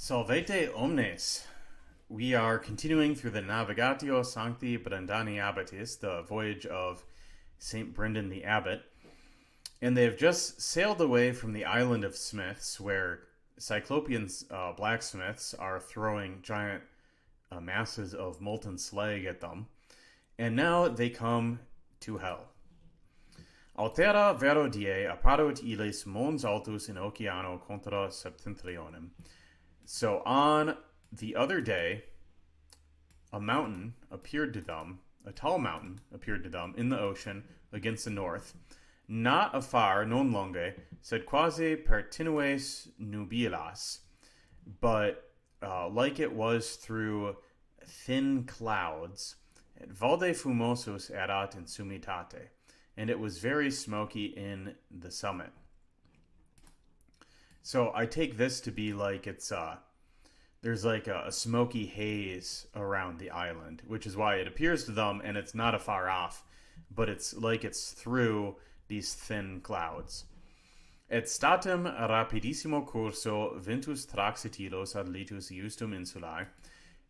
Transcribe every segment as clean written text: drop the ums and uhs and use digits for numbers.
Salvete omnes. We are continuing through the Nāvigātiō Sancti Brendani Abbatis, the voyage of St. Brendan the Abbot. And they have just sailed away from the island of Smiths, where Cyclopean blacksmiths are throwing giant masses of molten slag at them. And now they come to hell. Altera vero die apparuit illis mons altus in oceano contra septentrionem. So on the other day, a mountain appeared to them, a tall mountain appeared to them in the ocean against the north, not afar, non longe, sed quasi pertinues nubilas, but like it was through thin clouds, et valde fumosus erat in summitate, and it was very smoky in the summit. So I take this to be like it's there's like a smoky haze around the island, which is why it appears to them, and it's not afar off, but it's like it's through these thin clouds. Et statim rapidissimo curso ventus traxitilos ad litus iustum insulae,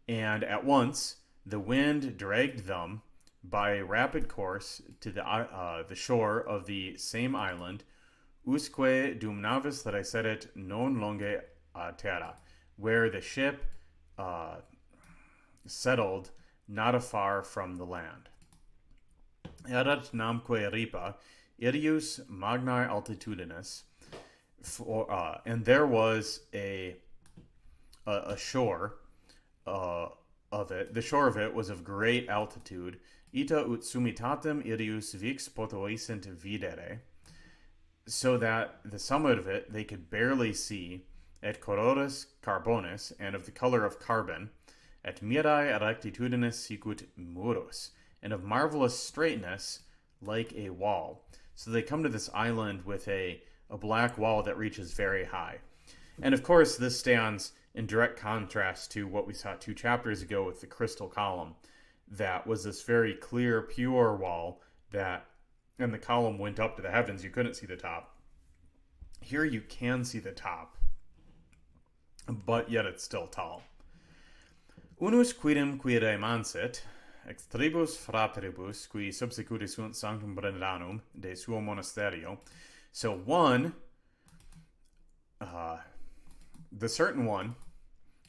and at once the wind dragged them by a rapid course to the shore of the same island, usque dum navis recedit non longe a terra, where the ship settled not afar from the land. Erat namque ripa, irius magnae altitudinis, and there was a shore of it. The shore of it was of great altitude. Ita ut summitatem irius vix potuissent videre, so that the summit of it they could barely see, et coloris carbonis, and of the color of carbon, et mirae rectitudinis sicut murus, and of marvelous straightness like a wall. So they come to this island with a black wall that reaches very high. And of course, this stands in direct contrast to what we saw 2 chapters ago with the crystal column. That was this very clear, pure wall that, and the column went up to the heavens. You couldn't see the top. Here you can see the top, but yet it's still tall. Unus quidem quire mansit, ex tribus fratribus, qui subsecuti sunt sanctum Brendanum de suo monasterio. So one, the certain one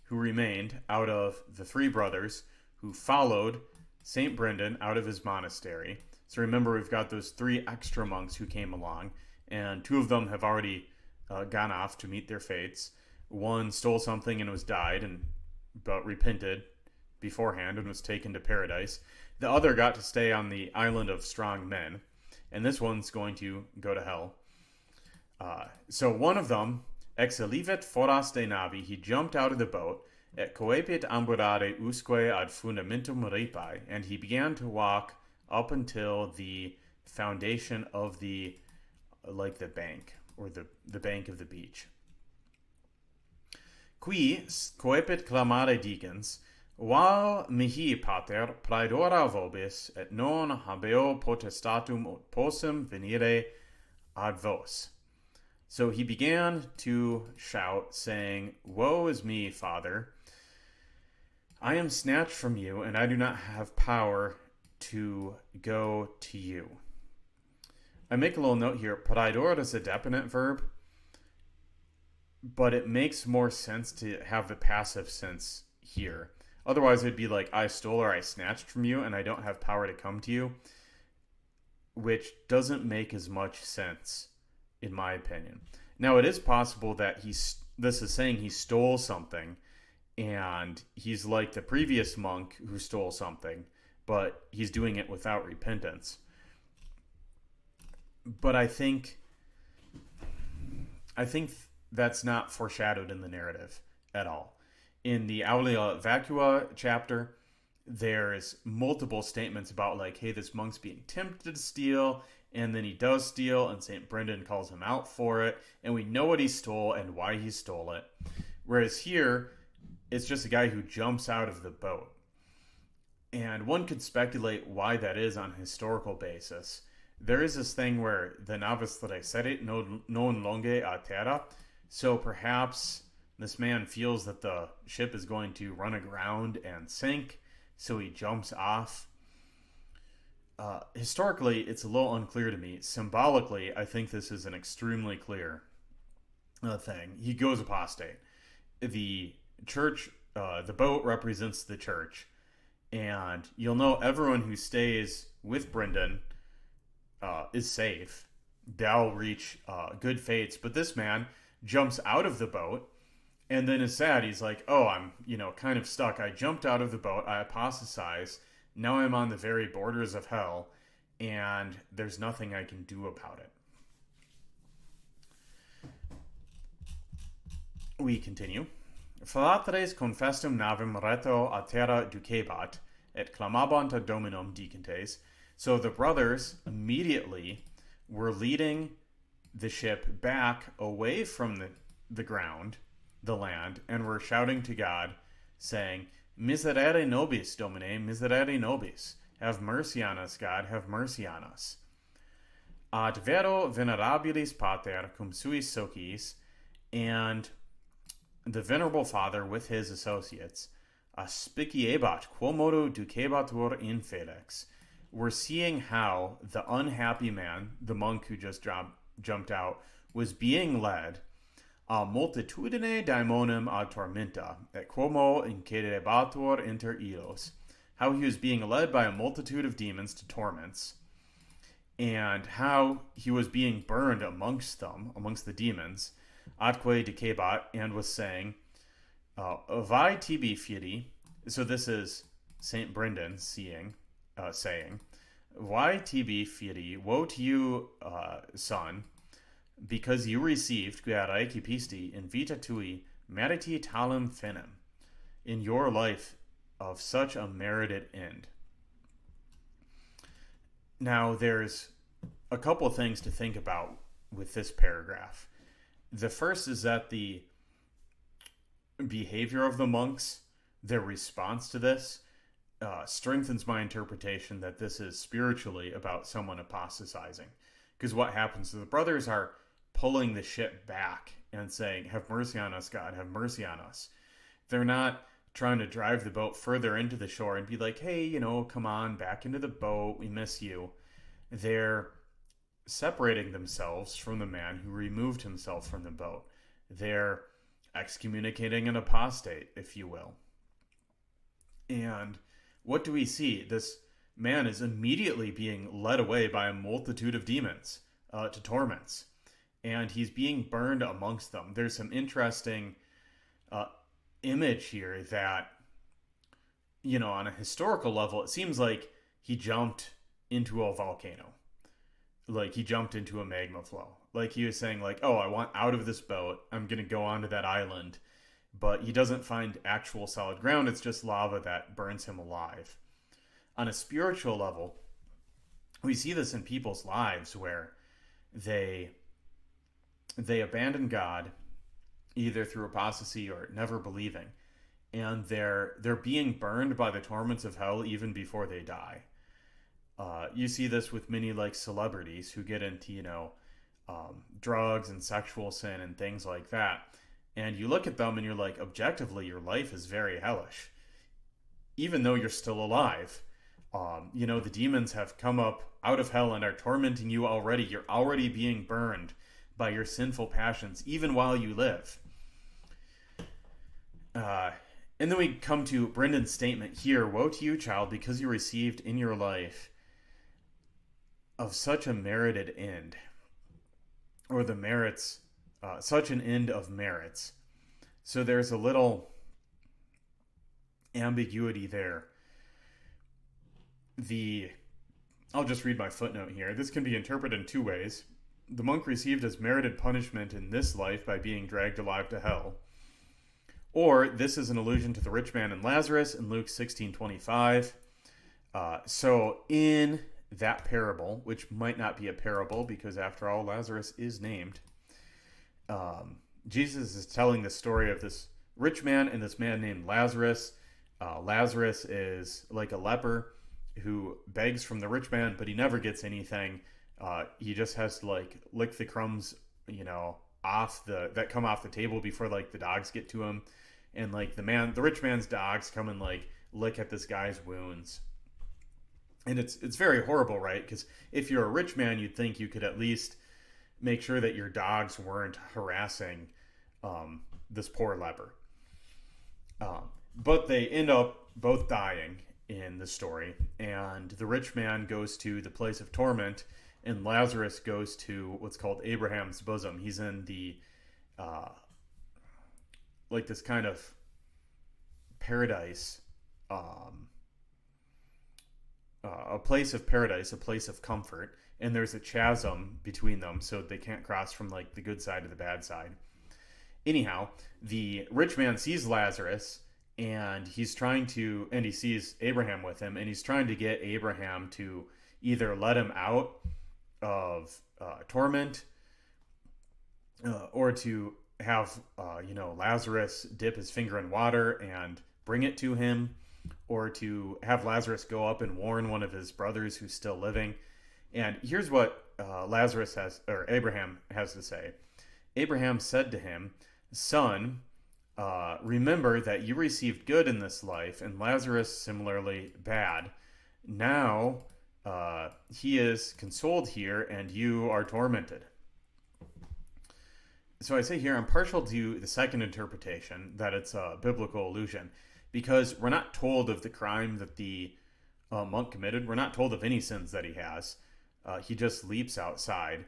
who remained out of the 3 brothers who followed St. Brendan out of his monastery. So remember, we've got those 3 extra monks who came along, and 2 of them have already gone off to meet their fates. One stole something and was died, but repented beforehand and was taken to paradise. The other got to stay on the island of strong men, and this one's going to go to hell. So one of them, exelivet foras de navi, he jumped out of the boat, et coepit amburare usque ad fundamentum ripae, and he began to walk up until the foundation of the bank, or the bank of the beach. Qui coepit clamare dicens, val mihi pater praedora vobis, et non habeo potestatum ut possum venire ad vos. So he began to shout, saying, Woe is me, Father! I am snatched from you, and I do not have power to go to you. I make a little note here. Praedor is a definite verb, but it makes more sense to have the passive sense here. Otherwise, it'd be like, I stole or I snatched from you, and I don't have power to come to you, which doesn't make as much sense, in my opinion. Now, it is possible that this is saying he stole something, and he's like the previous monk who stole something, but he's doing it without repentance. But I think that's not foreshadowed in the narrative at all. In the Aurea Vacua chapter, there's multiple statements about like, hey, this monk's being tempted to steal, and then he does steal, and St. Brendan calls him out for it, and we know what he stole and why he stole it. Whereas here, it's just a guy who jumps out of the boat. And one could speculate why that is on a historical basis. There is this thing where the navis recedit non longe a terra, so perhaps This man feels that the ship is going to run aground and sink, so he jumps off. Historically, it's a little unclear to me. Symbolically, I think this is an extremely clear thing. He goes apostate. The church, the boat represents the church, and you'll know everyone who stays with Brendan is safe. They'll reach good fates. But this man jumps out of the boat and then is sad. He's like, oh, I'm, kind of stuck. I jumped out of the boat. I apostatized. Now I'm on the very borders of hell, and there's nothing I can do about it. We continue. Fratres confestum navem reto a terra ducebat, et clamabant ad dominum dicentes. So the brothers immediately were leading the ship back away from the ground, the land, and were shouting to God, saying, Miserere nobis, Domine, miserere nobis. Have mercy on us, God, have mercy on us. Ad vero venerabilis pater cum suis sociis, and the venerable father with his associates, aspiciebat quomodo ducebatur infelix. We're seeing how the unhappy man, the monk who just jumped out, was being led a multitudine daemonem ad tormenta, et quomo incedebatur inter illos. How he was being led by a multitude of demons to torments, and how he was being burned amongst them, amongst the demons, atque dicebat, and was saying, Vai tibi fidi. So this is Saint Brendan saying, Vai tibi fidi, woe to you, son, because you received, quia recipisti, in vita tui, meriti talem finem, in your life of such a merited end. Now, there's a couple of things to think about with this paragraph. The first is that the behavior of the monks, their response to this, strengthens my interpretation that this is spiritually about someone apostatizing. Because what happens is the brothers are pulling the ship back and saying, have mercy on us, God, have mercy on us. They're not trying to drive the boat further into the shore and be like, hey, come on, back into the boat, we miss you. They're separating themselves from the man who removed himself from the boat. They're excommunicating an apostate, if you will. And what do we see? This man is immediately being led away by a multitude of demons to torments. And he's being burned amongst them. There's some interesting image here that, on a historical level, it seems like he jumped into a volcano. Like he jumped into a magma flow. Like he was saying, like, oh, I want out of this boat. I'm going to go onto that island. But he doesn't find actual solid ground. It's just lava that burns him alive. On a spiritual level, we see this in people's lives where they abandon God either through apostasy or never believing, and they're being burned by the torments of hell even before they die. You see this with many like celebrities who get into drugs and sexual sin and things like that, and you look at them and you're like, objectively, your life is very hellish, even though you're still alive. The demons have come up out of hell and are tormenting you already. You're already being burned by your sinful passions, even while you live. And then we come to Brendan's statement here, woe to you, child, because you received in your life of such a merited end, or the merits, such an end of merits. So there's a little ambiguity there. I'll just read my footnote here. This can be interpreted in two ways. The monk received his merited punishment in this life by being dragged alive to hell. Or this is an allusion to the rich man and Lazarus in Luke 16:25. So in that parable, which might not be a parable because after all, Lazarus is named, Jesus is telling the story of this rich man and this man named Lazarus. Lazarus is like a leper who begs from the rich man, but he never gets anything. He just has to lick the crumbs, that come off the table before like the dogs get to him, and like the rich man's dogs come and like lick at this guy's wounds. And it's very horrible, right? Because if you're a rich man, you'd think you could at least make sure that your dogs weren't harassing this poor leper. But they end up both dying in the story, and the rich man goes to the place of torment, and Lazarus goes to what's called Abraham's bosom. He's in the like this kind of paradise, a place of paradise, a place of comfort, and there's a chasm between them, so they can't cross from like the good side to the bad side. Anyhow, the rich man sees Lazarus, and he sees Abraham with him, and he's trying to get Abraham to either let him out of torment, or to have Lazarus dip his finger in water and bring it to him, or to have Lazarus go up and warn one of his brothers who's still living. And here's what Abraham has to say. Abraham said to him, "Son, remember that you received good in this life, and Lazarus similarly bad. Now he is consoled here, and you are tormented." So I say here, I'm partial to the second interpretation, that it's a biblical allusion, because we're not told of the crime that the monk committed. We're not told of any sins that he has. He just leaps outside.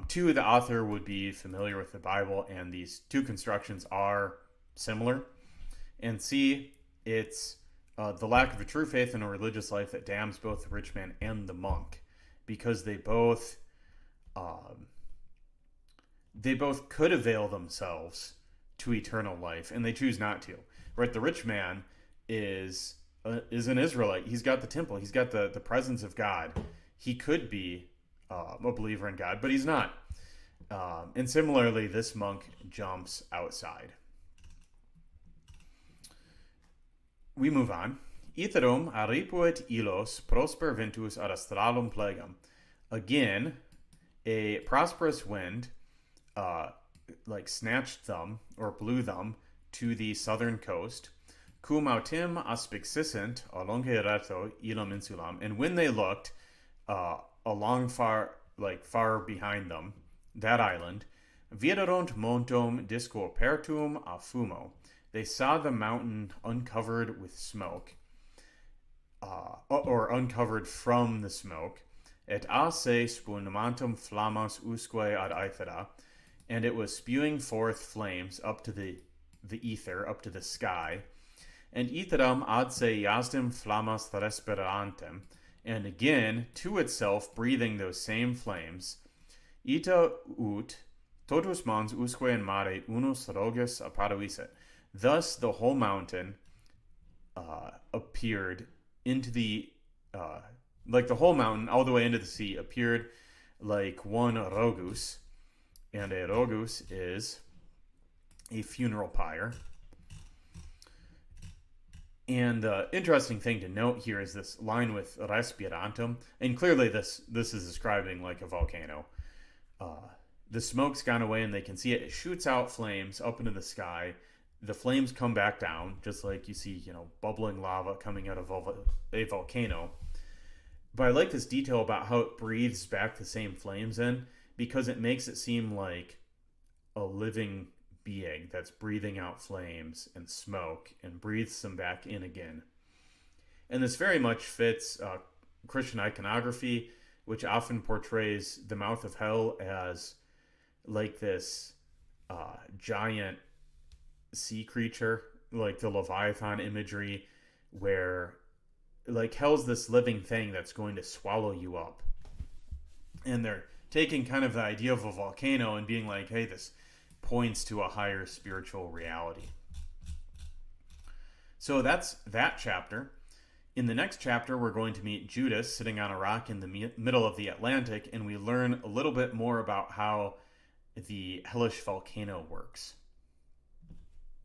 Two, the author would be familiar with the Bible, and these two constructions are similar. And C, it's the lack of a true faith in a religious life that damns both the rich man and the monk, because they both could avail themselves to eternal life, and they choose not to. Right? The rich man is an Israelite. He's got the temple. He's got the presence of God. He could be a believer in God, but he's not. And similarly, this monk jumps outside. We move on. Iterum aripuet ilos prosper ventus ad astralum plegam. Again, a prosperous wind snatched them or blew them to the southern coast. Cum autem aspixissent alonge reto illam insulam. And when they looked along far behind them, that island, viderunt montum discopertum a fumo. They saw the mountain uncovered with smoke, or uncovered from the smoke. Et a se spumantem flammas usque ad aethera, and it was spewing forth flames up to the ether, up to the sky. And etheram ad se iastem flammas respirantem, and again to itself breathing those same flames. Ita ut totus mons usque in mare unus rogus apparuisset. Thus the whole mountain appeared into the the whole mountain all the way into the sea appeared like one rogus. And a rogus is a funeral pyre. And the interesting thing to note here is this line with respirantum, and clearly this is describing like a volcano. The smoke's gone away, and they can see it. It shoots out flames up into the sky. The flames come back down, just like you see, bubbling lava coming out of a volcano. But I like this detail about how it breathes back the same flames in, because it makes it seem like a living being that's breathing out flames and smoke and breathes them back in again. And this very much fits Christian iconography, which often portrays the mouth of hell as like this giant sea creature, like the Leviathan imagery, where like hell's this living thing that's going to swallow you up. And they're taking kind of the idea of a volcano and being like, hey, this points to a higher spiritual reality. So that's that chapter. In the next chapter, we're going to meet Judas sitting on a rock in the middle of the Atlantic, and we learn a little bit more about how the hellish volcano works.